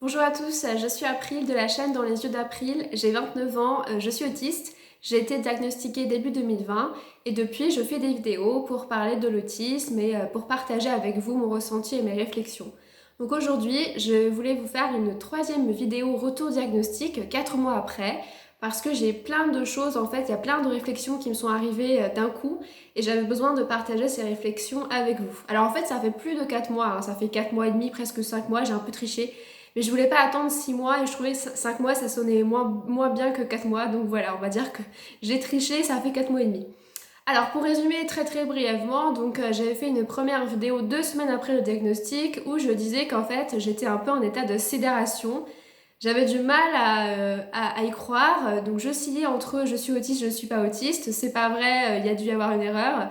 Bonjour à tous, je suis April de la chaîne Dans les yeux d'April, j'ai 29 ans, je suis autiste, j'ai été diagnostiquée début 2020 et depuis je fais des vidéos pour parler de l'autisme et pour partager avec vous mon ressenti et mes réflexions. Donc aujourd'hui, je voulais vous faire une troisième vidéo retour diagnostic 4 mois après parce que j'ai plein de choses, en fait, il y a plein de réflexions qui me sont arrivées d'un coup et j'avais besoin de partager ces réflexions avec vous. Alors en fait, ça fait plus de 4 mois, ça fait 4 mois et demi, presque 5 mois, j'ai un peu triché. Mais je voulais pas attendre 6 mois et je trouvais que 5 mois ça sonnait moins bien que 4 mois. Donc voilà, on va dire que j'ai triché, ça fait 4 mois et demi. Alors pour résumer très brièvement, donc j'avais fait une première vidéo 2 semaines après le diagnostic où je disais qu'en fait j'étais un peu en état de sidération. J'avais du mal à y croire, donc j'oscillais entre je suis autiste, je suis pas autiste, c'est pas vrai, il y a dû y avoir une erreur.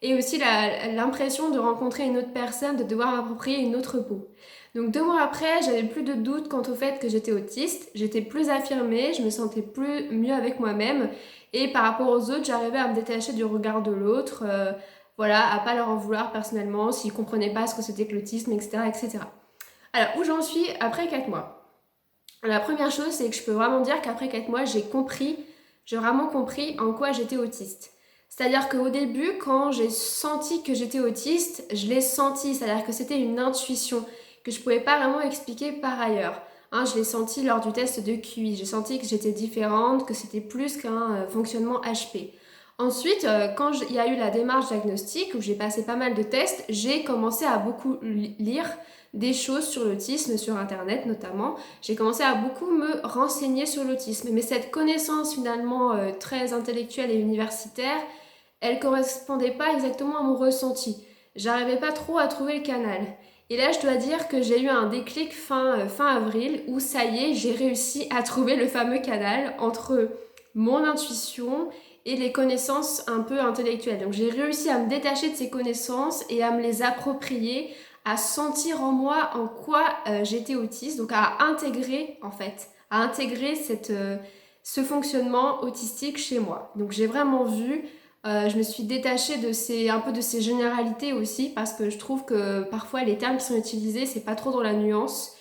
Et aussi l'impression de rencontrer une autre personne, de devoir m'approprier une autre peau. Donc 2 mois après, j'avais plus de doute quant au fait que j'étais autiste, j'étais plus affirmée, je me sentais plus mieux avec moi-même et par rapport aux autres, j'arrivais à me détacher du regard de l'autre, voilà, à pas leur en vouloir personnellement s'ils comprenaient pas ce que c'était que l'autisme, etc., etc. Alors où j'en suis après 4 mois? La première chose, c'est que je peux vraiment dire qu'après 4 mois, j'ai vraiment compris en quoi j'étais autiste. C'est-à-dire qu'au début, quand j'ai senti que j'étais autiste, je l'ai senti, c'est-à-dire que c'était une intuition que je ne pouvais pas vraiment expliquer par ailleurs. Hein, je l'ai senti lors du test de QI, j'ai senti que j'étais différente, que c'était plus qu'un fonctionnement HP. Ensuite, quand il y a eu la démarche diagnostique, où j'ai passé pas mal de tests, j'ai commencé à beaucoup lire des choses sur l'autisme, sur Internet notamment. J'ai commencé à beaucoup me renseigner sur l'autisme. Mais cette connaissance finalement très intellectuelle et universitaire, elle correspondait pas exactement à mon ressenti. J'arrivais pas trop à trouver le canal. Et là, je dois dire que j'ai eu un déclic fin avril où ça y est, j'ai réussi à trouver le fameux canal entre mon intuition et les connaissances un peu intellectuelles. Donc j'ai réussi à me détacher de ces connaissances et à me les approprier, à sentir en moi en quoi j'étais autiste, donc à intégrer en fait, à intégrer ce fonctionnement autistique chez moi. Donc j'ai vraiment vu, je me suis détachée un peu de ces généralités aussi parce que je trouve que parfois les termes qui sont utilisés, c'est pas trop dans la nuance.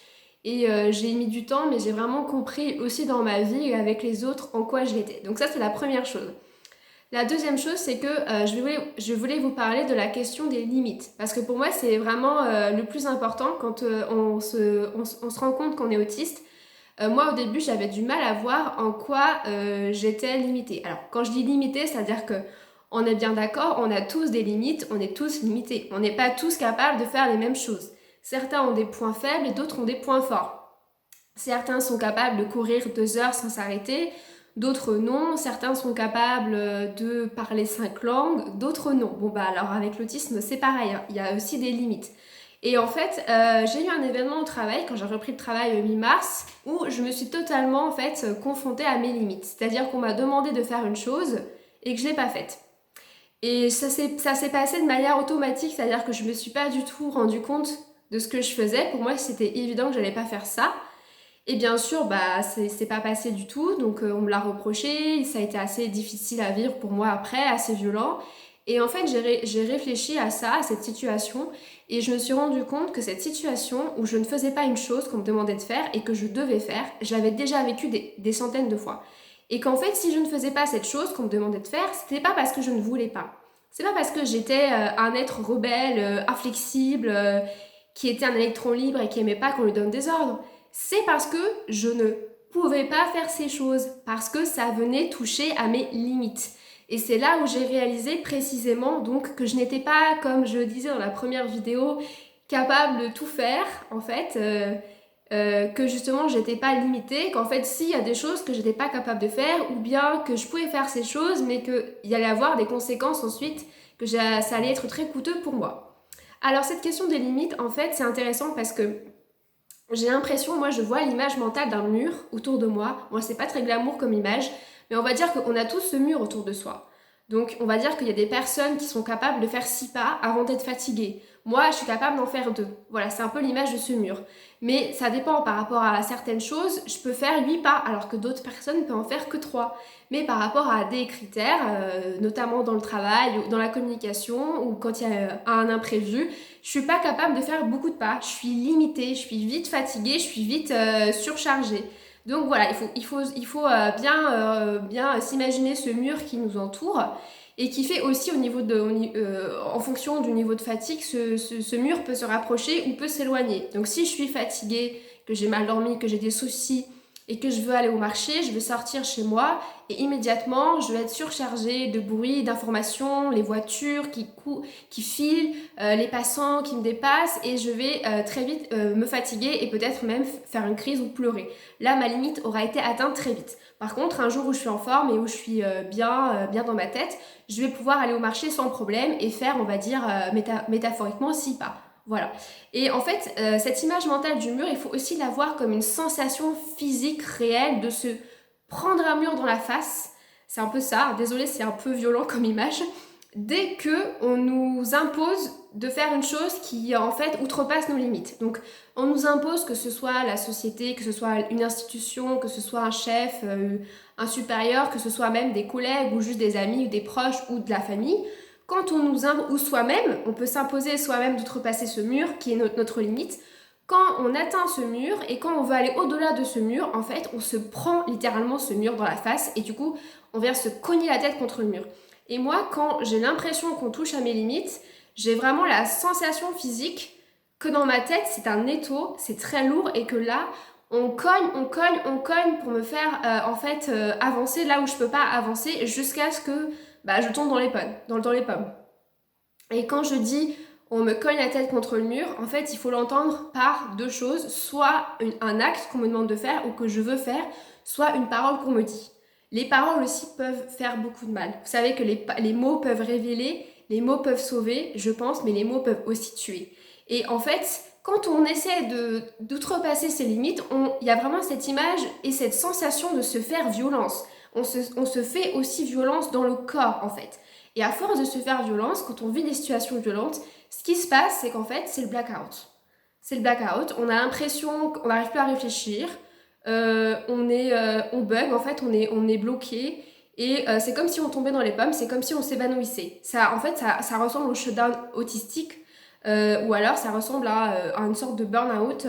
Et j'ai mis du temps, mais j'ai vraiment compris aussi dans ma vie et avec les autres en quoi je l'étais. Donc ça, c'est la première chose. La deuxième chose, c'est que je voulais vous parler de la question des limites. Parce que pour moi, c'est vraiment le plus important quand on se rend compte qu'on est autiste. Moi, au début, j'avais du mal à voir en quoi j'étais limitée. Alors, quand je dis limitée, c'est-à-dire que on est bien d'accord, on a tous des limites, on est tous limités. On n'est pas tous capables de faire les mêmes choses. Certains ont des points faibles et d'autres ont des points forts. Certains sont capables de courir 2 heures sans s'arrêter, d'autres non. Certains sont capables de parler 5 langues, d'autres non. Bon bah alors avec l'autisme c'est pareil, hein. Il y a aussi des limites. Et en fait, j'ai eu un événement au travail, quand j'ai repris le travail mi-mars, où je me suis totalement en fait confrontée à mes limites. C'est-à-dire qu'on m'a demandé de faire une chose et que je ne l'ai pas faite. Et ça s'est passé de manière automatique, c'est-à-dire que je ne me suis pas du tout rendu compte de ce que je faisais. Pour moi, c'était évident que je n'allais pas faire ça. Et bien sûr, bah, c'est pas passé du tout, donc on me l'a reproché, ça a été assez difficile à vivre pour moi après, assez violent. Et en fait, j'ai réfléchi à ça, à cette situation, et je me suis rendu compte que cette situation où je ne faisais pas une chose qu'on me demandait de faire et que je devais faire, je l'avais déjà vécu des centaines de fois. Et qu'en fait, si je ne faisais pas cette chose qu'on me demandait de faire, c'était pas parce que je ne voulais pas. C'est pas parce que j'étais un être rebelle, inflexible, qui était un électron libre et qui aimait pas qu'on lui donne des ordres. C'est parce que je ne pouvais pas faire ces choses, parce que ça venait toucher à mes limites. Et c'est là où j'ai réalisé précisément donc que je n'étais pas, comme je disais dans la première vidéo, capable de tout faire, en fait, que justement j'étais pas limitée, qu'en fait s'il y a des choses que j'étais pas capable de faire, ou bien que je pouvais faire ces choses, mais qu'il y allait avoir des conséquences ensuite, que ça allait être très coûteux pour moi. Alors cette question des limites, en fait, c'est intéressant parce que j'ai l'impression, moi je vois l'image mentale d'un mur autour de moi. Moi c'est pas très glamour comme image, mais on va dire qu'on a tous ce mur autour de soi. Donc on va dire qu'il y a des personnes qui sont capables de faire 6 pas avant d'être fatiguées. Moi je suis capable d'en faire 2. Voilà, c'est un peu l'image de ce mur. Mais ça dépend par rapport à certaines choses, je peux faire 8 pas alors que d'autres personnes ne peuvent en faire que 3. Mais par rapport à des critères, notamment dans le travail, ou dans la communication ou quand il y a un imprévu, je suis pas capable de faire beaucoup de pas. Je suis limitée, je suis vite fatiguée, je suis vite surchargée. Donc voilà, bien s'imaginer ce mur qui nous entoure et qui fait aussi en fonction du niveau de fatigue, ce mur peut se rapprocher ou peut s'éloigner. Donc si je suis fatiguée, que j'ai mal dormi, que j'ai des soucis et que je veux aller au marché, je vais sortir chez moi et immédiatement je vais être surchargée de bruit, d'informations, les voitures qui filent, les passants qui me dépassent et je vais très vite me fatiguer et peut-être même faire une crise ou pleurer. Là, ma limite aura été atteinte très vite. Par contre, un jour où je suis en forme et où je suis bien dans ma tête, je vais pouvoir aller au marché sans problème et faire, on va dire, métaphoriquement 6 pas. Voilà. Et en fait, cette image mentale du mur, il faut aussi la voir comme une sensation physique réelle de se prendre un mur dans la face. C'est un peu ça. Désolée, c'est un peu violent comme image. Dès qu'on nous impose de faire une chose qui, en fait, outrepasse nos limites. Donc, on nous impose que ce soit la société, que ce soit une institution, que ce soit un chef, un supérieur, que ce soit même des collègues ou juste des amis ou des proches ou de la famille. Quand on nous impose, ou soi-même, on peut s'imposer soi-même d'outrepasser ce mur qui est notre limite. Quand on atteint ce mur et quand on veut aller au-delà de ce mur, en fait, on se prend littéralement ce mur dans la face et du coup, on vient se cogner la tête contre le mur. Et moi, quand j'ai l'impression qu'on touche à mes limites, j'ai vraiment la sensation physique que dans ma tête, c'est un étau, c'est très lourd et que là, on cogne pour me faire avancer là où je peux pas avancer jusqu'à ce que je tombe dans les pommes. Et quand je dis on me cogne la tête contre le mur, en fait, il faut l'entendre par 2 choses, soit un acte qu'on me demande de faire ou que je veux faire, soit une parole qu'on me dit. Les paroles aussi peuvent faire beaucoup de mal. Vous savez que les mots peuvent révéler, les mots peuvent sauver, je pense, mais les mots peuvent aussi tuer. Et en fait, quand on essaie d'outrepasser ses limites, il y a vraiment cette image et cette sensation de se faire violence. On se fait aussi violence dans le corps, en fait. Et à force de se faire violence, quand on vit des situations violentes, ce qui se passe, c'est qu'en fait, c'est le blackout. C'est le blackout. On a l'impression qu'on n'arrive plus à réfléchir. On bug, en fait, on est bloqué. Et c'est comme si on tombait dans les pommes, c'est comme si on s'évanouissait. Ça ressemble au shutdown autistique, ou alors ça ressemble à une sorte de burn-out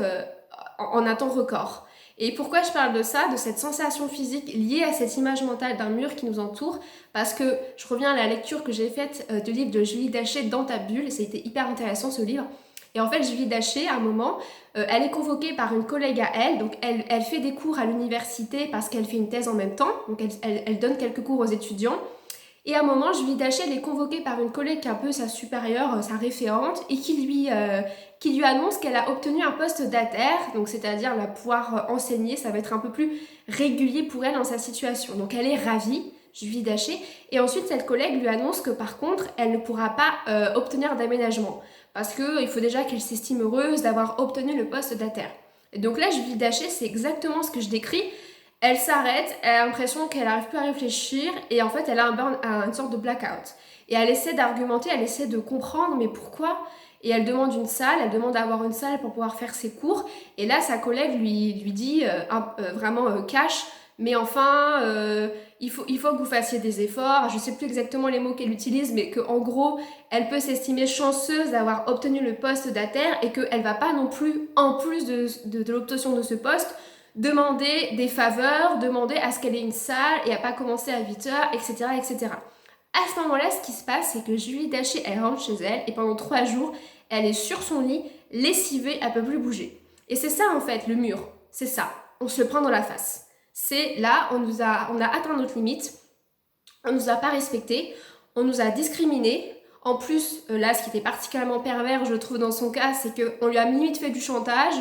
en un temps record. Et pourquoi je parle de ça, de cette sensation physique liée à cette image mentale d'un mur qui nous entoure? Parce que je reviens à la lecture que j'ai faite du livre de Julie Daché, Dans ta bulle. Ça a été hyper intéressant ce livre. Et en fait, Julie Daché, à un moment, elle est convoquée par une collègue à elle. Donc, elle fait des cours à l'université parce qu'elle fait une thèse en même temps. Donc, elle donne quelques cours aux étudiants. Et à un moment, Julie Daché, elle est convoquée par une collègue qui est un peu sa supérieure, sa référente, et qui lui annonce qu'elle a obtenu un poste d'ATER, donc c'est-à-dire elle va pouvoir enseigner, ça va être un peu plus régulier pour elle dans sa situation. Donc elle est ravie, Julie Daché, et ensuite cette collègue lui annonce que par contre, elle ne pourra pas obtenir d'aménagement, parce qu'il faut déjà qu'elle s'estime heureuse d'avoir obtenu le poste d'ATER. Et donc là, Julie Daché, c'est exactement ce que je décris. Elle s'arrête, elle a l'impression qu'elle n'arrive plus à réfléchir et en fait elle a une sorte de blackout. Et elle essaie d'argumenter, elle essaie de comprendre mais pourquoi. Et elle demande une salle, elle demande d'avoir une salle pour pouvoir faire ses cours. Et là sa collègue lui dit vraiment cash, mais enfin il faut que vous fassiez des efforts. Je ne sais plus exactement les mots qu'elle utilise, mais qu'en gros elle peut s'estimer chanceuse d'avoir obtenu le poste d'ATER et qu'elle ne va pas non plus, en plus de l'obtention de ce poste, demander des faveurs, demander à ce qu'elle ait une salle et à pas commencer à 8h, etc., etc. À ce moment-là, ce qui se passe, c'est que Julie Daché, elle rentre chez elle et pendant 3 jours, elle est sur son lit, lessivée, elle peut plus bouger. Et c'est ça en fait, le mur. C'est ça. On se le prend dans la face. C'est là, on a atteint notre limite, on nous a pas respecté, on nous a discriminé. En plus, là, ce qui était particulièrement pervers, je trouve, dans son cas, c'est qu'on lui a limite fait du chantage,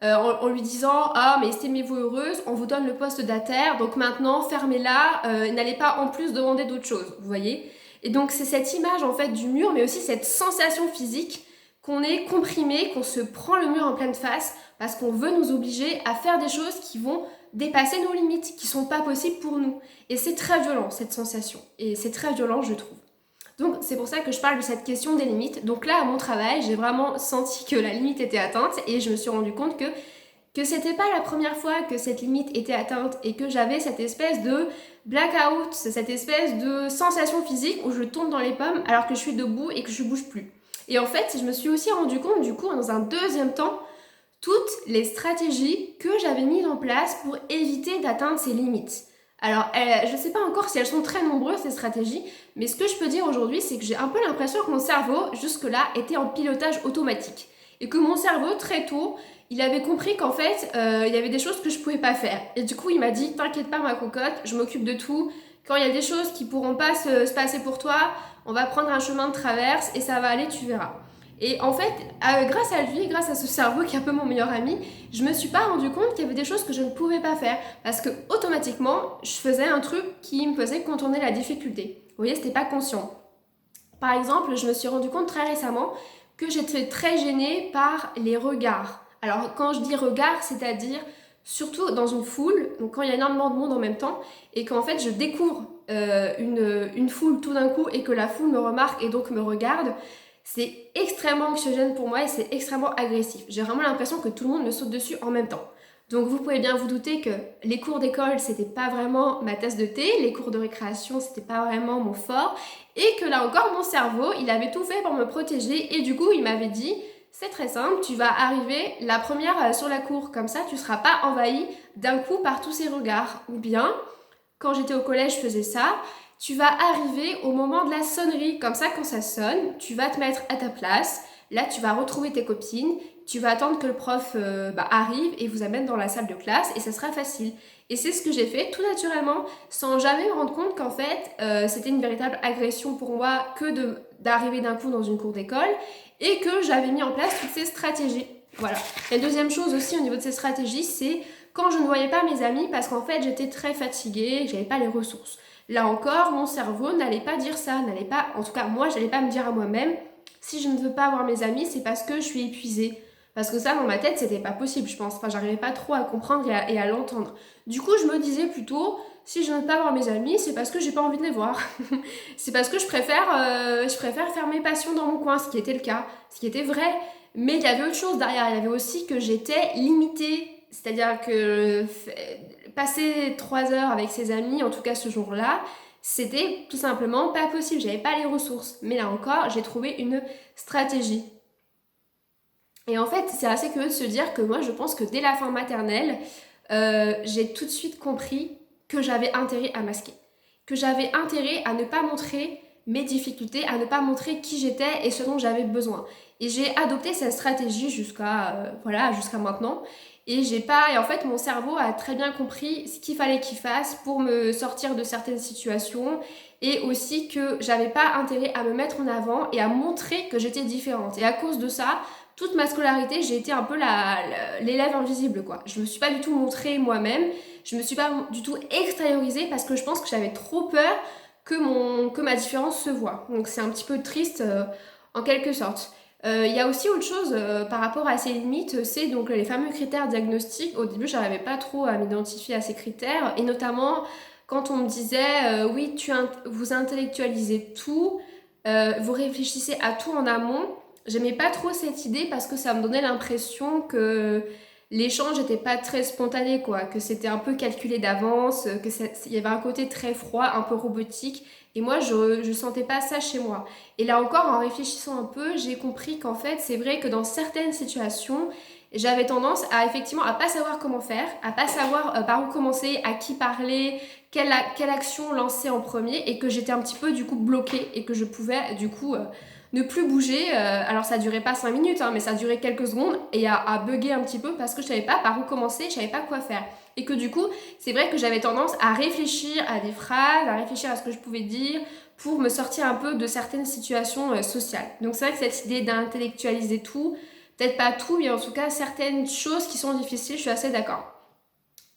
en lui disant ah mais estimez-vous heureuse, on vous donne le poste d'ATER, donc maintenant fermez-la, n'allez pas en plus demander d'autres choses, vous voyez. Et donc c'est cette image en fait du mur, mais aussi cette sensation physique qu'on est comprimé, qu'on se prend le mur en pleine face parce qu'on veut nous obliger à faire des choses qui vont dépasser nos limites, qui sont pas possibles pour nous. Et c'est très violent cette sensation, et c'est très violent je trouve. Donc c'est pour ça que je parle de cette question des limites. Donc là, à mon travail, j'ai vraiment senti que la limite était atteinte et je me suis rendu compte que c'était pas la première fois que cette limite était atteinte et que j'avais cette espèce de blackout, cette espèce de sensation physique où je tombe dans les pommes alors que je suis debout et que je bouge plus. Et en fait, je me suis aussi rendu compte du coup dans un deuxième temps toutes les stratégies que j'avais mises en place pour éviter d'atteindre ces limites. Alors, je ne sais pas encore si elles sont très nombreuses, ces stratégies, mais ce que je peux dire aujourd'hui, c'est que j'ai un peu l'impression que mon cerveau, jusque-là, était en pilotage automatique. Et que mon cerveau, très tôt, il avait compris qu'en fait, il y avait des choses que je ne pouvais pas faire. Et du coup, il m'a dit, t'inquiète pas ma cocotte, je m'occupe de tout. Quand il y a des choses qui ne pourront pas se passer pour toi, on va prendre un chemin de traverse et ça va aller, tu verras. Et en fait, grâce à lui, grâce à ce cerveau qui est un peu mon meilleur ami, je me suis pas rendu compte qu'il y avait des choses que je ne pouvais pas faire. Parce que automatiquement, je faisais un truc qui me faisait contourner la difficulté. Vous voyez, c'était pas conscient. Par exemple, je me suis rendu compte très récemment que j'étais très gênée par les regards. Alors, quand je dis regard, c'est-à-dire surtout dans une foule, donc quand il y a énormément de monde en même temps, et qu'en fait je découvre une foule tout d'un coup et que la foule me remarque et donc me regarde, c'est extrêmement anxiogène pour moi et c'est extrêmement agressif. J'ai vraiment l'impression que tout le monde me saute dessus en même temps. Donc vous pouvez bien vous douter que les cours d'école, c'était pas vraiment ma tasse de thé, les cours de récréation, c'était pas vraiment mon fort, et que là encore, mon cerveau, il avait tout fait pour me protéger, et du coup, il m'avait dit, c'est très simple, tu vas arriver la première sur la cour, comme ça, tu seras pas envahi d'un coup par tous ces regards. Ou bien, quand j'étais au collège, je faisais ça, tu vas arriver au moment de la sonnerie, comme ça, quand ça sonne, tu vas te mettre à ta place, là, tu vas retrouver tes copines, tu vas attendre que le prof arrive et vous amène dans la salle de classe et ça sera facile. Et c'est ce que j'ai fait tout naturellement, sans jamais me rendre compte qu'en fait, c'était une véritable agression pour moi que d'arriver d'un coup dans une cour d'école et que j'avais mis en place toutes ces stratégies. Voilà. La deuxième chose aussi au niveau de ces stratégies, c'est quand je ne voyais pas mes amis parce qu'en fait, j'étais très fatiguée, j'avais pas les ressources. Là encore, mon cerveau n'allait pas dire ça, n'allait pas, en tout cas moi, j'allais pas me dire à moi-même, si je ne veux pas voir mes amis, c'est parce que je suis épuisée. Parce que ça, dans ma tête, c'était pas possible, je pense. Enfin, j'arrivais pas trop à comprendre et à l'entendre. Du coup, je me disais plutôt, si je ne veux pas voir mes amis, c'est parce que j'ai pas envie de les voir. C'est parce que je préfère faire mes passions dans mon coin, ce qui était le cas, ce qui était vrai. Mais il y avait autre chose derrière. Il y avait aussi que j'étais limitée. C'est-à-dire que passer 3 heures avec ses amis, en tout cas ce jour-là, c'était tout simplement pas possible. J'avais pas les ressources. Mais là encore, j'ai trouvé une stratégie. Et en fait, c'est assez curieux de se dire que moi, je pense que dès la fin maternelle, j'ai tout de suite compris que j'avais intérêt à masquer. Que j'avais intérêt à ne pas montrer mes difficultés, à ne pas montrer qui j'étais et ce dont j'avais besoin. Et j'ai adopté cette stratégie jusqu'à maintenant. Et en fait, mon cerveau a très bien compris ce qu'il fallait qu'il fasse pour me sortir de certaines situations et aussi que j'avais pas intérêt à me mettre en avant et à montrer que j'étais différente. Et à cause de ça, toute ma scolarité, j'ai été un peu l'élève invisible, quoi. Je me suis pas du tout montrée moi-même, je me suis pas du tout extériorisée parce que je pense que j'avais trop peur que ma différence se voit. Donc c'est un petit peu triste en quelque sorte. Il y a aussi autre chose par rapport à ces limites, c'est donc les fameux critères diagnostiques. Au début, j'arrivais pas trop à m'identifier à ces critères, et notamment quand on me disait oui, vous intellectualisez tout, vous réfléchissez à tout en amont. J'aimais pas trop cette idée parce que ça me donnait l'impression que l'échange n'était pas très spontané, quoi, que c'était un peu calculé d'avance, il y avait un côté très froid, un peu robotique, et moi je sentais pas ça chez moi. Et là encore, en réfléchissant un peu, j'ai compris qu'en fait, c'est vrai que dans certaines situations, j'avais tendance à effectivement à pas savoir comment faire, à pas savoir par où commencer, à qui parler, quelle action lancer en premier, et que j'étais un petit peu du coup bloquée et que je pouvais du coup ne plus bouger. Alors ça durait pas 5 minutes, hein, mais ça durait quelques secondes et à bugger un petit peu parce que je savais pas par où commencer, je savais pas quoi faire. Et que du coup, c'est vrai que j'avais tendance à réfléchir à des phrases, à réfléchir à ce que je pouvais dire pour me sortir un peu de certaines situations sociales. Donc c'est vrai que cette idée d'intellectualiser tout, peut-être pas tout, mais en tout cas certaines choses qui sont difficiles, je suis assez d'accord.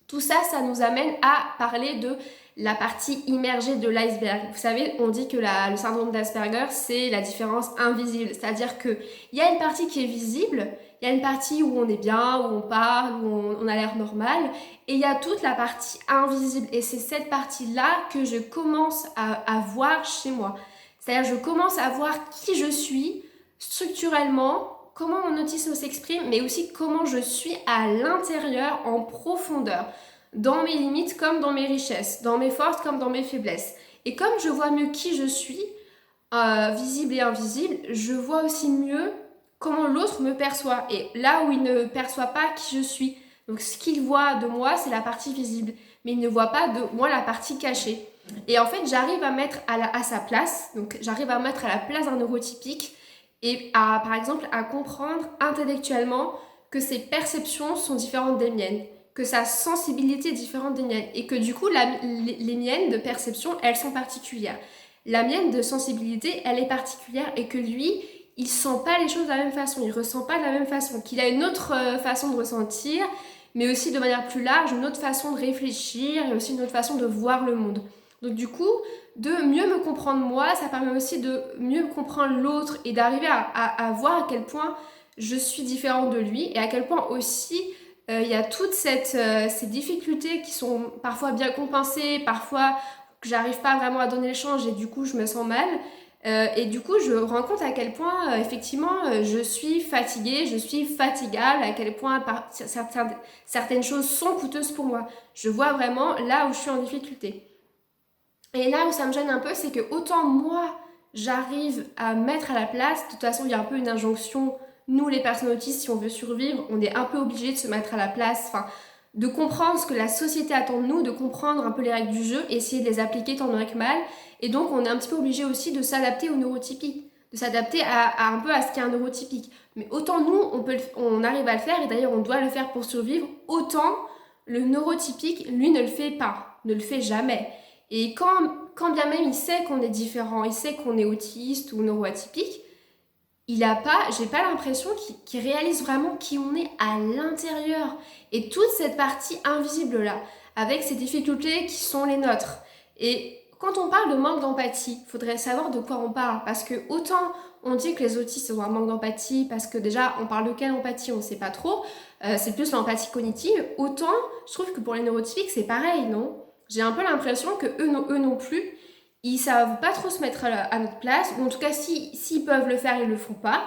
Tout ça, ça nous amène à parler de la partie immergée de l'iceberg. Vous savez, on dit que le syndrome d'Asperger, c'est la différence invisible. C'est-à-dire qu'il y a une partie qui est visible, il y a une partie où on est bien, où on parle, où on a l'air normal, et il y a toute la partie invisible. Et c'est cette partie-là que je commence à voir chez moi. C'est-à-dire, je commence à voir qui je suis structurellement, comment mon autisme s'exprime, mais aussi comment je suis à l'intérieur, en profondeur, dans mes limites comme dans mes richesses, dans mes forces comme dans mes faiblesses. Et comme je vois mieux qui je suis, visible et invisible, je vois aussi mieux comment l'autre me perçoit et là où il ne perçoit pas qui je suis. Donc ce qu'il voit de moi, c'est la partie visible, mais il ne voit pas de moi la partie cachée. Et en fait, j'arrive à mettre à sa place, donc j'arrive à mettre à la place d'un neurotypique et par exemple, à comprendre intellectuellement que ses perceptions sont différentes des miennes, que sa sensibilité est différente des miennes et que du coup, les miennes de perception, elles sont particulières. La mienne de sensibilité, elle est particulière et que lui, il sent pas les choses de la même façon, il ressent pas de la même façon, qu'il a une autre façon de ressentir, mais aussi de manière plus large, une autre façon de réfléchir et aussi une autre façon de voir le monde. Donc du coup, de mieux me comprendre moi, ça permet aussi de mieux comprendre l'autre et d'arriver à voir à quel point je suis différente de lui et à quel point aussi il y a toutes ces difficultés qui sont parfois bien compensées, parfois que j'arrive pas vraiment à donner le change et du coup je me sens mal. Et du coup, je rends compte à quel point, effectivement, je suis fatiguée, je suis fatigable, à quel point certaines choses sont coûteuses pour moi. Je vois vraiment là où je suis en difficulté. Et là où ça me gêne un peu, c'est que autant moi, j'arrive à mettre à la place, de toute façon, il y a un peu une injonction, nous les personnes autistes, si on veut survivre, on est un peu obligé de se mettre à la place, enfin, de comprendre ce que la société attend de nous, de comprendre un peu les règles du jeu, essayer de les appliquer tant bien que mal. Et donc, on est un petit peu obligé aussi de s'adapter aux neurotypiques, de s'adapter un peu à ce qu'est un neurotypique. Mais autant nous, on arrive à le faire, et d'ailleurs, on doit le faire pour survivre, autant le neurotypique, lui, ne le fait pas, ne le fait jamais. Et quand bien même il sait qu'on est différent, il sait qu'on est autiste ou neuroatypique, j'ai pas l'impression qu'il réalise vraiment qui on est à l'intérieur. Et toute cette partie invisible là, avec ces difficultés qui sont les nôtres. Et quand on parle de manque d'empathie, il faudrait savoir de quoi on parle. Parce que autant on dit que les autistes ont un manque d'empathie, parce que déjà on parle de quelle empathie, on ne sait pas trop, c'est plus l'empathie cognitive, autant je trouve que pour les neurotypiques c'est pareil, non? J'ai un peu l'impression que eux non plus, ils savent pas trop se mettre à notre place, ou en tout cas s'ils peuvent le faire, ils le font pas,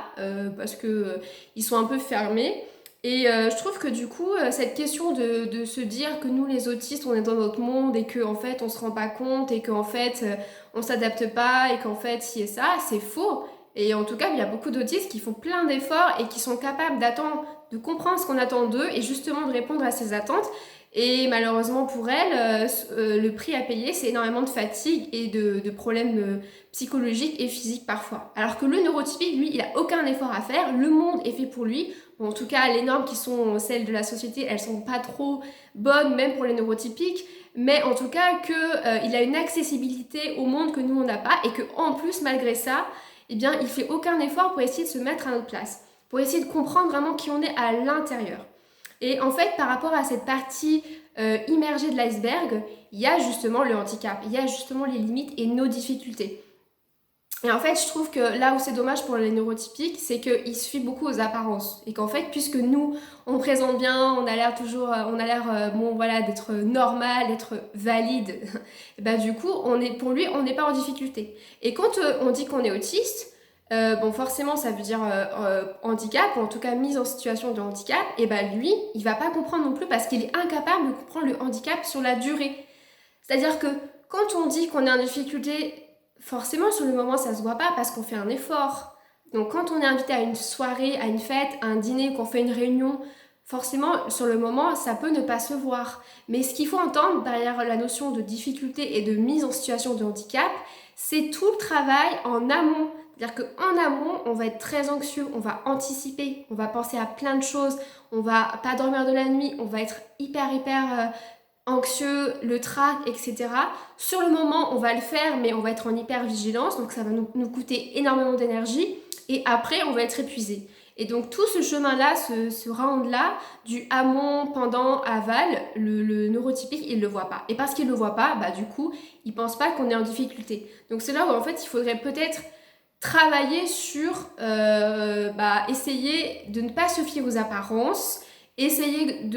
parce que ils sont un peu fermés. Et je trouve que du coup, cette question de se dire que nous les autistes, on est dans notre monde et qu'en fait on se rend pas compte et qu'en fait on s'adapte pas et qu'en fait ci et ça, c'est faux. Et en tout cas, il y a beaucoup d'autistes qui font plein d'efforts et qui sont capables d'attendre, de comprendre ce qu'on attend d'eux et justement de répondre à ces attentes. Et malheureusement pour elle, le prix à payer, c'est énormément de fatigue et de problèmes psychologiques et physiques parfois. Alors que le neurotypique, lui, il n'a aucun effort à faire, le monde est fait pour lui. Bon, en tout cas, les normes qui sont celles de la société, elles sont pas trop bonnes, même pour les neurotypiques, mais en tout cas qu'il a une accessibilité au monde que nous, on n'a pas, et qu'en plus, malgré ça, eh bien, il fait aucun effort pour essayer de se mettre à notre place, pour essayer de comprendre vraiment qui on est à l'intérieur. Et en fait, par rapport à cette partie immergée de l'iceberg, il y a justement le handicap, il y a justement les limites et nos difficultés. Et en fait, je trouve que là où c'est dommage pour les neurotypiques, c'est qu'ils se fient beaucoup aux apparences. Et qu'en fait, puisque nous, on présente bien, on a l'air toujours, bon voilà, d'être normal, d'être valide, et ben du coup, pour lui, on n'est pas en difficulté. Et quand on dit qu'on est autiste, bon forcément ça veut dire handicap, ou en tout cas mise en situation de handicap, et ben lui, il va pas comprendre non plus parce qu'il est incapable de comprendre le handicap sur la durée. C'est-à-dire que quand on dit qu'on est en difficulté, forcément sur le moment ça se voit pas parce qu'on fait un effort. Donc quand on est invité à une soirée, à une fête, à un dîner, qu'on fait une réunion, forcément sur le moment ça peut ne pas se voir. Mais ce qu'il faut entendre derrière la notion de difficulté et de mise en situation de handicap, c'est tout le travail en amont. C'est-à-dire qu'en amont, on va être très anxieux, on va anticiper, on va penser à plein de choses, on va pas dormir de la nuit, on va être hyper anxieux, le trac, etc. Sur le moment, on va le faire, mais on va être en hyper vigilance, donc ça va nous coûter énormément d'énergie, et après, on va être épuisé. Et donc tout ce chemin-là, ce round-là, du amont, pendant, aval, le neurotypique, il ne le voit pas. Et parce qu'il ne le voit pas, bah du coup, il ne pense pas qu'on est en difficulté. Donc c'est là où en fait, il faudrait peut-être travailler sur essayer de ne pas se fier aux apparences, essayer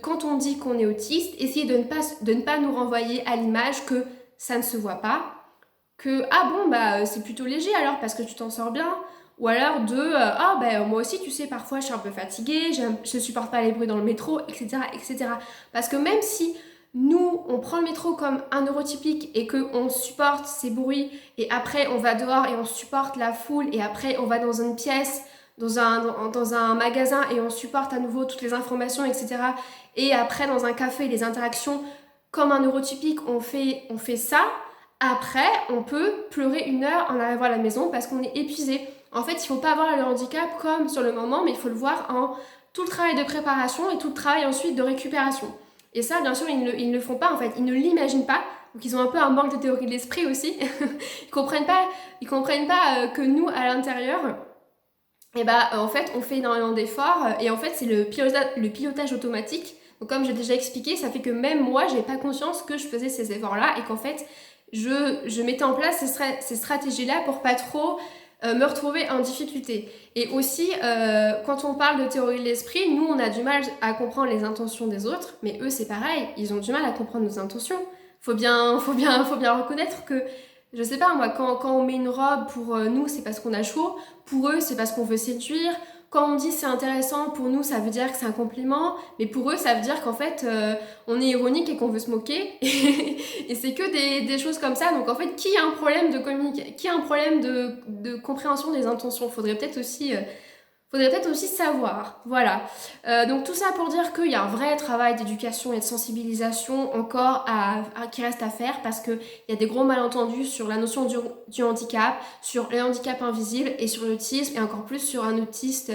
quand on dit qu'on est autiste, essayer de ne pas nous renvoyer à l'image que ça ne se voit pas, que ah bon bah c'est plutôt léger alors parce que tu t'en sors bien, ou alors moi aussi tu sais parfois je suis un peu fatiguée, je supporte pas les bruits dans le métro, etc. etc. Parce que même si nous, on prend le métro comme un neurotypique et qu'on supporte ces bruits et après on va dehors et on supporte la foule et après on va dans une pièce, dans un magasin et on supporte à nouveau toutes les informations, etc. Et après dans un café, les interactions comme un neurotypique, on fait ça. Après, on peut pleurer 1 heure en arrivant à la maison parce qu'on est épuisé. En fait, il ne faut pas voir le handicap comme sur le moment, mais il faut le voir en tout le travail de préparation et tout le travail ensuite de récupération. Et ça, bien sûr, ils ne le font pas, en fait. Ils ne l'imaginent pas. Donc, ils ont un peu un manque de théorie de l'esprit aussi. Ils comprennent pas que nous, à l'intérieur, et en fait, on fait énormément d'efforts. Et en fait, c'est le pilotage automatique. Donc, comme j'ai déjà expliqué, ça fait que même moi, j'ai pas conscience que je faisais ces efforts-là et qu'en fait, je mettais en place ces stratégies-là pour pas trop me retrouver en difficulté. Et aussi, quand on parle de théorie de l'esprit, nous, on a du mal à comprendre les intentions des autres, mais eux, c'est pareil, ils ont du mal à comprendre nos intentions. Faut bien reconnaître que, je sais pas, moi, quand on met une robe, pour nous, c'est parce qu'on a chaud, pour eux, c'est parce qu'on veut séduire. Quand on dit c'est intéressant, pour nous, ça veut dire que c'est un compliment, mais pour eux, ça veut dire qu'en fait, on est ironique et qu'on veut se moquer. Et c'est que des choses comme ça. Donc en fait, qui a un problème de communication, qui a un problème de compréhension des intentions? Faudrait peut-être aussi savoir. Voilà. Donc tout ça pour dire qu'il y a un vrai travail d'éducation et de sensibilisation encore qui reste à faire parce qu'il y a des gros malentendus sur la notion du handicap, sur le handicap invisible et sur l'autisme et encore plus sur un autiste,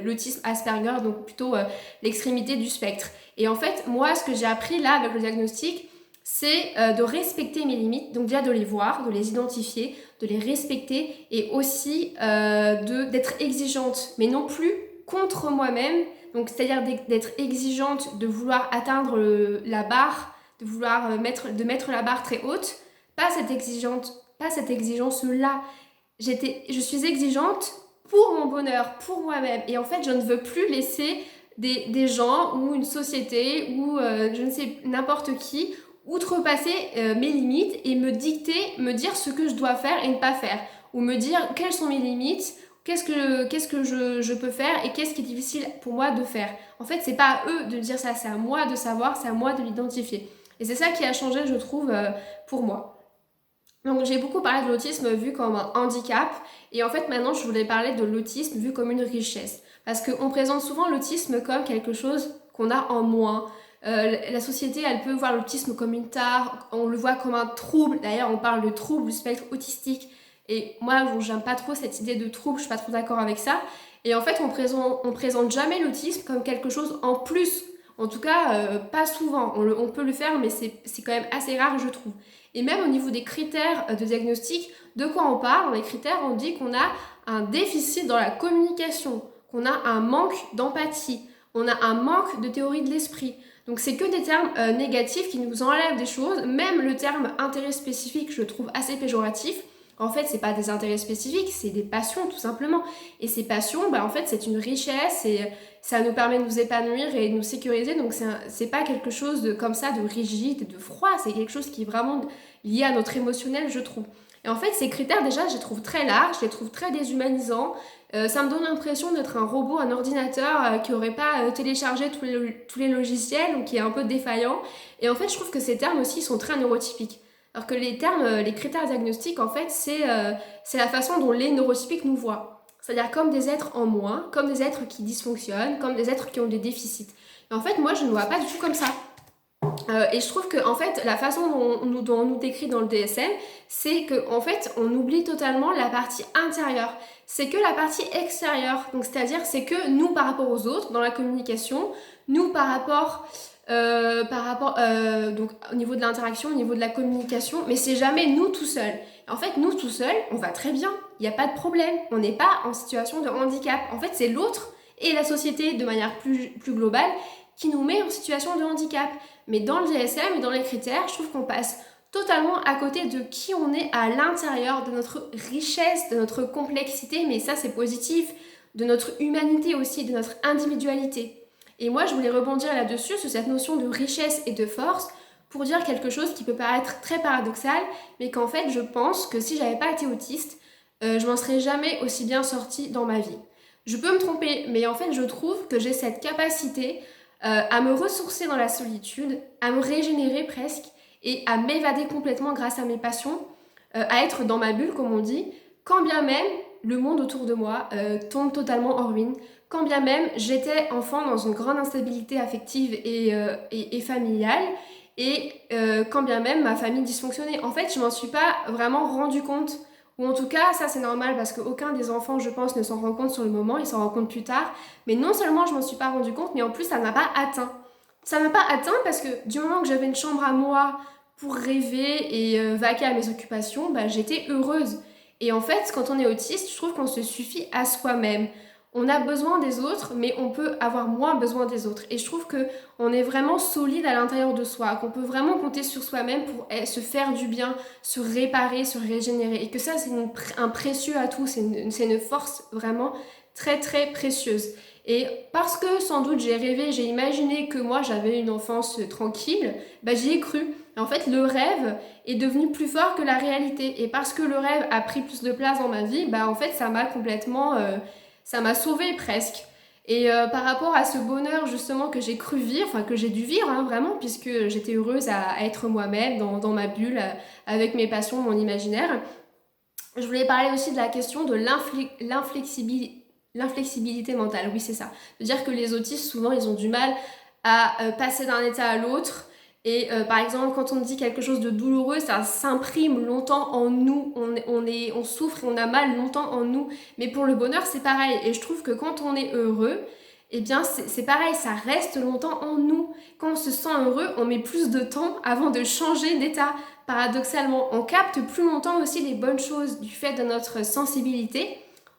l'autisme Asperger, donc plutôt l'extrémité du spectre. Et en fait, moi, ce que j'ai appris là avec le diagnostic, c'est de respecter mes limites, donc déjà de les voir, de les identifier, de les respecter et aussi d'être exigeante, mais non plus contre moi-même, donc c'est-à-dire d'être exigeante, de vouloir atteindre la barre, de vouloir mettre la barre très haute, pas cette exigence-là. Je suis exigeante pour mon bonheur, pour moi-même, et en fait je ne veux plus laisser des gens ou une société ou je ne sais n'importe qui outrepasser mes limites et me dire ce que je dois faire et ne pas faire. Ou me dire quelles sont mes limites, qu'est-ce que je peux faire et qu'est-ce qui est difficile pour moi de faire. En fait, c'est pas à eux de dire ça, c'est à moi de savoir, c'est à moi de l'identifier. Et c'est ça qui a changé, je trouve, pour moi. Donc j'ai beaucoup parlé de l'autisme vu comme un handicap et en fait maintenant je voulais parler de l'autisme vu comme une richesse parce qu'on présente souvent l'autisme comme quelque chose qu'on a en moins. La société elle peut voir l'autisme comme une tare, on le voit comme un trouble, d'ailleurs on parle de trouble du spectre autistique et moi bon, j'aime pas trop cette idée de trouble, je suis pas trop d'accord avec ça et en fait on présente jamais l'autisme comme quelque chose en plus, en tout cas pas souvent, on peut le faire mais c'est quand même assez rare je trouve. Et même au niveau des critères de diagnostic, de quoi on parle? Dans les critères, on dit qu'on a un déficit dans la communication, qu'on a un manque d'empathie, on a un manque de théorie de l'esprit. Donc c'est que des termes négatifs qui nous enlèvent des choses. Même le terme intérêt spécifique, je le trouve assez péjoratif. En fait, c'est pas des intérêts spécifiques, c'est des passions tout simplement. Et ces passions, en fait, c'est une richesse et ça nous permet de nous épanouir et de nous sécuriser. Donc c'est pas quelque chose de comme ça de rigide et de froid, c'est quelque chose qui est vraiment lié à notre émotionnel, je trouve. Et en fait, ces critères déjà, je les trouve très larges, je les trouve très déshumanisants. Ça me donne l'impression d'être un robot, un ordinateur qui aurait pas téléchargé tous les logiciels, donc qui est un peu défaillant. Et en fait, je trouve que ces termes aussi sont très neurotypiques. Alors que les critères diagnostiques, en fait, c'est la façon dont les neurotypiques nous voient. C'est-à-dire comme des êtres en moins, comme des êtres qui dysfonctionnent, comme des êtres qui ont des déficits. Et en fait, moi, je ne vois pas du tout comme ça. Et je trouve que en fait, la façon dont on nous décrit dans le DSM, c'est qu'en fait, on oublie totalement la partie intérieure. C'est que la partie extérieure. Donc, c'est-à-dire, c'est que nous, par rapport aux autres, dans la communication, nous, par rapport donc au niveau de l'interaction, au niveau de la communication, mais c'est jamais nous tout seuls. En fait, nous tout seuls, on va très bien, il n'y a pas de problème, on n'est pas en situation de handicap. En fait, c'est l'autre et la société de manière plus globale qui nous met en situation de handicap. Mais dans le DSM et dans les critères, je trouve qu'on passe totalement à côté de qui on est à l'intérieur, de notre richesse, de notre complexité, mais ça c'est positif, de notre humanité aussi, de notre individualité. Et moi, je voulais rebondir là-dessus, sur cette notion de richesse et de force, pour dire quelque chose qui peut paraître très paradoxal, mais qu'en fait, je pense que si j'avais pas été autiste, je m'en serais jamais aussi bien sortie dans ma vie. Je peux me tromper, mais en fait, je trouve que j'ai cette capacité à me ressourcer dans la solitude, à me régénérer presque et à m'évader complètement grâce à mes passions, à être dans ma bulle comme on dit, quand bien même le monde autour de moi tombe totalement en ruine, quand bien même j'étais enfant dans une grande instabilité affective et familiale, et quand bien même ma famille dysfonctionnait. En fait, je m'en suis pas vraiment rendu compte, ou en tout cas, ça c'est normal parce qu'aucun des enfants, je pense, ne s'en rend compte sur le moment, ils s'en rendent compte plus tard. Mais non seulement je m'en suis pas rendu compte, mais en plus ça m'a pas atteint. Ça m'a pas atteint parce que du moment que j'avais une chambre à moi pour rêver et vaquer à mes occupations, bah, j'étais heureuse. Et en fait, quand on est autiste, je trouve qu'on se suffit à soi-même. On a besoin des autres, mais on peut avoir moins besoin des autres. Et je trouve que on est vraiment solide à l'intérieur de soi, qu'on peut vraiment compter sur soi-même pour se faire du bien, se réparer, se régénérer. Et que ça, c'est un précieux atout, c'est une force vraiment très très précieuse. Et parce que sans doute j'ai rêvé, j'ai imaginé que moi j'avais une enfance tranquille, bah, j'y ai cru. En fait, le rêve est devenu plus fort que la réalité. Et parce que le rêve a pris plus de place dans ma vie, bah en fait ça m'a complètement ça m'a sauvée presque. Et par rapport à ce bonheur justement que j'ai cru vivre, enfin que j'ai dû vivre hein, vraiment, puisque j'étais heureuse à être moi-même dans ma bulle, avec mes passions, mon imaginaire, je voulais parler aussi de la question de l'inflexibilité mentale. Oui, c'est ça. C'est-à-dire que les autistes, souvent, ils ont du mal à passer d'un état à l'autre. Et par exemple, quand on dit quelque chose de douloureux, ça s'imprime longtemps en nous. On souffre et on a mal longtemps en nous. Mais pour le bonheur, c'est pareil. Et je trouve que quand on est heureux, eh bien, c'est pareil, ça reste longtemps en nous. Quand on se sent heureux, on met plus de temps avant de changer d'état. Paradoxalement, on capte plus longtemps aussi les bonnes choses du fait de notre sensibilité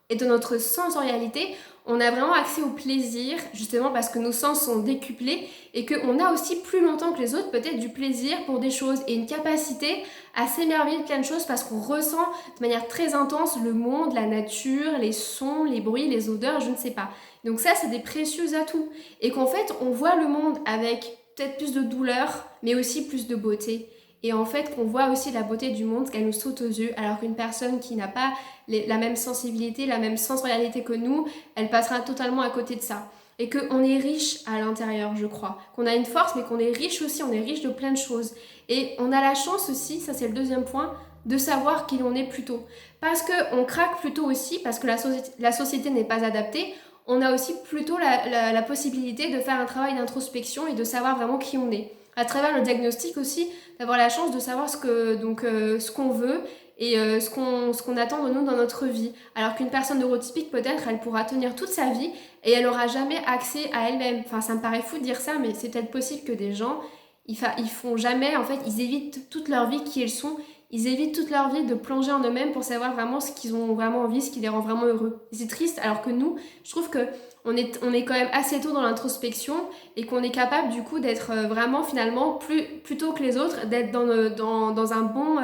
et de notre sensorialité. On a vraiment accès au plaisir, justement parce que nos sens sont décuplés et qu'on a aussi plus longtemps que les autres peut-être du plaisir pour des choses et une capacité à s'émerveiller de plein de choses parce qu'on ressent de manière très intense le monde, la nature, les sons, les bruits, les odeurs, je ne sais pas. Donc ça, c'est des précieux atouts. Et qu'en fait, on voit le monde avec peut-être plus de douleur, mais aussi plus de beauté. Et en fait, qu'on voit aussi la beauté du monde, qu'elle nous saute aux yeux, alors qu'une personne qui n'a pas la même sensibilité, la même sensorialité que nous, elle passera totalement à côté de ça. Et qu'on est riche à l'intérieur, je crois. Qu'on a une force, mais qu'on est riche aussi, on est riche de plein de choses. Et on a la chance aussi, ça c'est le deuxième point, de savoir qui l'on est plus tôt. Parce qu'on craque plus tôt aussi, parce que la société n'est pas adaptée, on a aussi plutôt la possibilité de faire un travail d'introspection et de savoir vraiment qui on est. À travers le diagnostic aussi, d'avoir la chance de savoir ce qu'on veut et ce qu'on attend de nous dans notre vie. Alors qu'une personne neurotypique, peut-être, elle pourra tenir toute sa vie et elle n'aura jamais accès à elle-même. Enfin, ça me paraît fou de dire ça, mais c'est peut-être possible que des gens, ils font jamais, en fait, ils évitent toute leur vie qui ils sont. Ils évitent toute leur vie de plonger en eux-mêmes pour savoir vraiment ce qu'ils ont vraiment envie, ce qui les rend vraiment heureux. Et c'est triste, alors que nous, je trouve que on est quand même assez tôt dans l'introspection et qu'on est capable du coup d'être vraiment finalement plutôt que les autres, d'être dans un bon,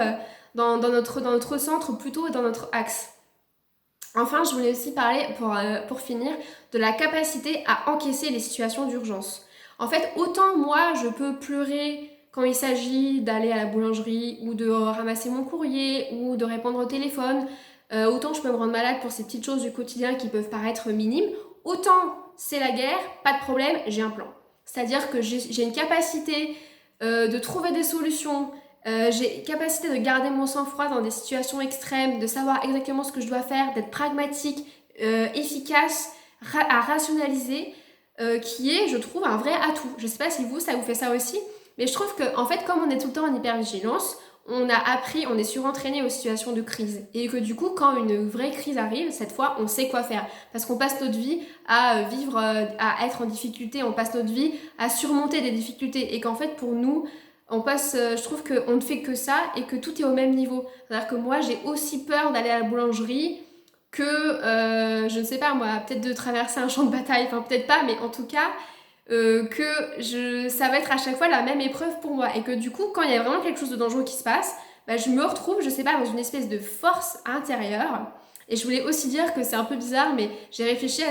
dans notre centre plutôt dans notre axe. Enfin, je voulais aussi parler, pour finir, de la capacité à encaisser les situations d'urgence. En fait, autant moi, je peux pleurer quand il s'agit d'aller à la boulangerie ou de ramasser mon courrier ou de répondre au téléphone, autant je peux me rendre malade pour ces petites choses du quotidien qui peuvent paraître minimes, autant c'est la guerre, pas de problème, j'ai un plan. C'est-à-dire que j'ai une capacité de trouver des solutions, j'ai une capacité de garder mon sang-froid dans des situations extrêmes, de savoir exactement ce que je dois faire, d'être pragmatique, efficace, à rationaliser, qui est, je trouve, un vrai atout. Je sais pas si ça vous fait ça aussi, mais je trouve que, en fait, comme on est tout le temps en hypervigilance, on a appris, on est surentraîné aux situations de crise. Et que du coup, quand une vraie crise arrive, cette fois, on sait quoi faire. Parce qu'on passe notre vie à vivre, à être en difficulté, on passe notre vie à surmonter des difficultés. Et qu'en fait, pour nous, je trouve qu'on ne fait que ça et que tout est au même niveau. C'est-à-dire que moi, j'ai aussi peur d'aller à la boulangerie que, je ne sais pas moi, peut-être de traverser un champ de bataille, enfin peut-être pas, mais en tout cas, ça va être à chaque fois la même épreuve pour moi. Et que du coup, quand il y a vraiment quelque chose de dangereux qui se passe, bah, je me retrouve, je sais pas, dans une espèce de force intérieure. Et je voulais aussi dire que c'est un peu bizarre, mais j'ai réfléchi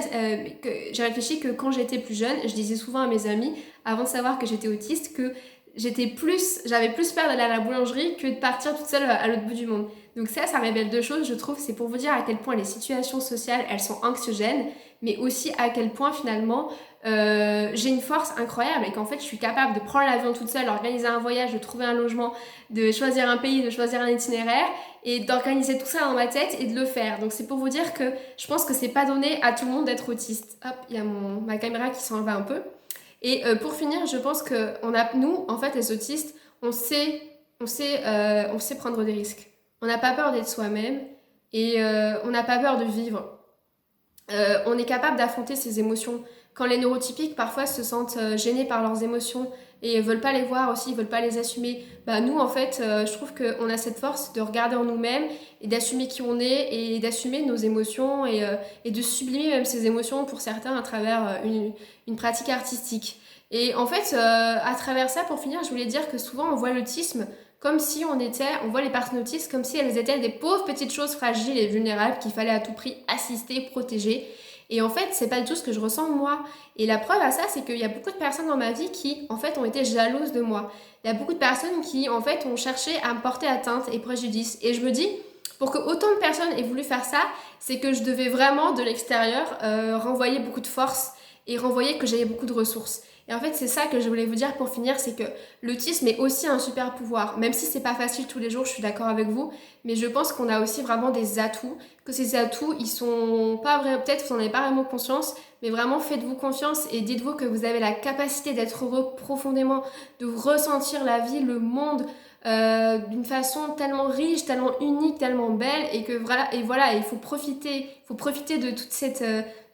que quand j'étais plus jeune, je disais souvent à mes amis, avant de savoir que j'étais autiste, que j'avais plus peur d'aller à la boulangerie que de partir toute seule à l'autre bout du monde. Donc ça révèle deux choses, je trouve. C'est pour vous dire à quel point les situations sociales, elles sont anxiogènes, mais aussi à quel point finalement, j'ai une force incroyable et qu'en fait je suis capable de prendre l'avion toute seule, d'organiser un voyage, de trouver un logement, de choisir un pays, de choisir un itinéraire et d'organiser tout ça dans ma tête et de le faire. Donc c'est pour vous dire que je pense que c'est pas donné à tout le monde d'être autiste. Hop, il y a ma caméra qui s'enlève un peu. Et pour finir, je pense que nous, en fait, les autistes, on sait prendre des risques. On n'a pas peur d'être soi-même et on n'a pas peur de vivre. On est capable d'affronter ses émotions. Quand les neurotypiques parfois se sentent gênés par leurs émotions et veulent pas les voir aussi, ils veulent pas les assumer, bah nous en fait, je trouve qu'on a cette force de regarder en nous-mêmes et d'assumer qui on est et d'assumer nos émotions et de sublimer même ces émotions pour certains à travers une pratique artistique. Et en fait, à travers ça, pour finir, je voulais dire que souvent on voit l'autisme comme si on voit les personnes autistes comme si elles étaient des pauvres petites choses fragiles et vulnérables qu'il fallait à tout prix assister, protéger. Et en fait, c'est pas du tout ce que je ressens moi. Et la preuve à ça, c'est qu'il y a beaucoup de personnes dans ma vie qui, en fait, ont été jalouses de moi. Il y a beaucoup de personnes qui, en fait, ont cherché à me porter atteinte et préjudice. Et je me dis, pour que autant de personnes aient voulu faire ça, c'est que je devais vraiment, de l'extérieur, renvoyer beaucoup de force et renvoyer que j'avais beaucoup de ressources. Et en fait, c'est ça que je voulais vous dire pour finir, c'est que l'autisme est aussi un super pouvoir. Même si c'est pas facile tous les jours, je suis d'accord avec vous, mais je pense qu'on a aussi vraiment des atouts, que ces atouts, ils sont pas vrais, peut-être vous n'en avez pas vraiment conscience, mais vraiment faites-vous confiance et dites-vous que vous avez la capacité d'être heureux profondément, de ressentir la vie, le monde, d'une façon tellement riche, tellement unique, tellement belle, et que voilà, il faut profiter de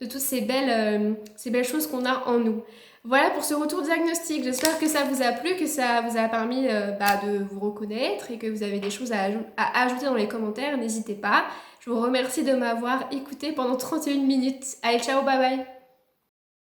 de toutes ces belles choses qu'on a en nous. Voilà pour ce retour diagnostic. J'espère que ça vous a plu, que ça vous a permis de vous reconnaître et que vous avez des choses à ajouter dans les commentaires. N'hésitez pas. Je vous remercie de m'avoir écouté pendant 31 minutes. Allez, ciao, bye bye.